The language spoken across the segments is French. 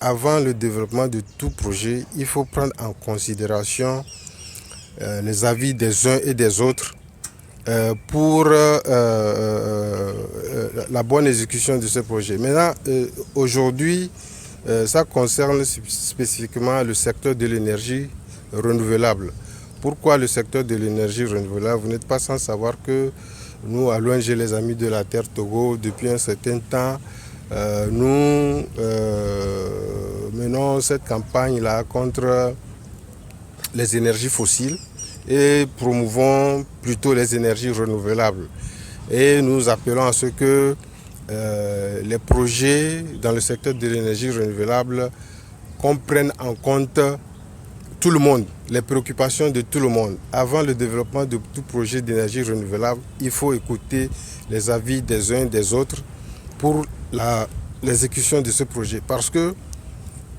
Avant le développement de tout projet, il faut prendre en considération les avis des uns et des autres pour la bonne exécution de ce projet. Maintenant, aujourd'hui, ça concerne spécifiquement le secteur de l'énergie renouvelable. Pourquoi le secteur de l'énergie renouvelable? Vous n'êtes pas sans savoir que nous, à l'ONG Les Amis de la Terre Togo, depuis un certain temps, nous menons cette campagne-là contre les énergies fossiles et promouvons plutôt les énergies renouvelables. Et nous appelons à ce que les projets dans le secteur de l'énergie renouvelable comprennent en compte tout le monde, les préoccupations de tout le monde. Avant le développement de tout projet d'énergie renouvelable, il faut écouter les avis des uns et des autres pour l'exécution de ce projet. Parce que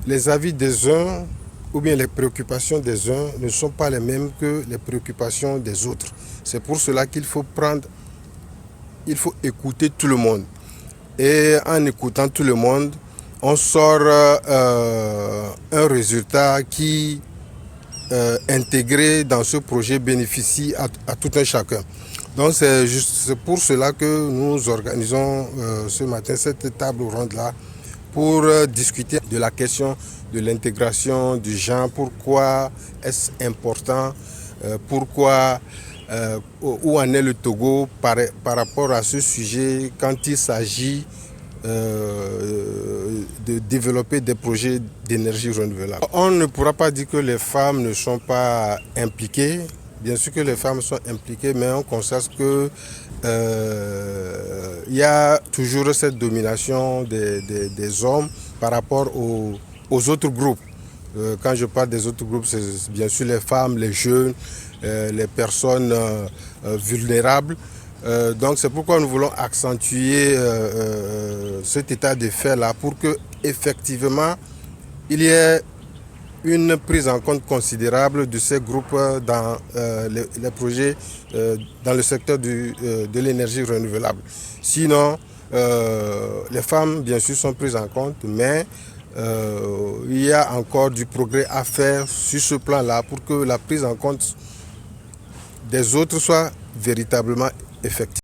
les avis des uns ou bien les préoccupations des uns ne sont pas les mêmes que les préoccupations des autres. C'est pour cela qu'il faut écouter tout le monde. Et en écoutant tout le monde, on sort un résultat qui, intégré dans ce projet, bénéficie à tout un chacun. Donc c'est pour cela que nous organisons ce matin cette table ronde-là pour discuter de la question de l'intégration du genre. Pourquoi est-ce important? Pourquoi où en est le Togo par rapport à ce sujet quand il s'agit de développer des projets d'énergie renouvelable? On ne pourra pas dire que les femmes ne sont pas impliquées. Bien sûr que les femmes sont impliquées, mais on constate que il y a toujours cette domination des hommes par rapport aux autres groupes. Quand je parle des autres groupes, c'est bien sûr les femmes, les jeunes, les personnes vulnérables. Donc c'est pourquoi nous voulons accentuer cet état de fait-là pour que effectivement il y ait une prise en compte considérable de ces groupes dans les projets dans le secteur de l'énergie renouvelable. Sinon, les femmes, bien sûr, sont prises en compte, mais il y a encore du progrès à faire sur ce plan-là pour que la prise en compte des autres soit véritablement effective.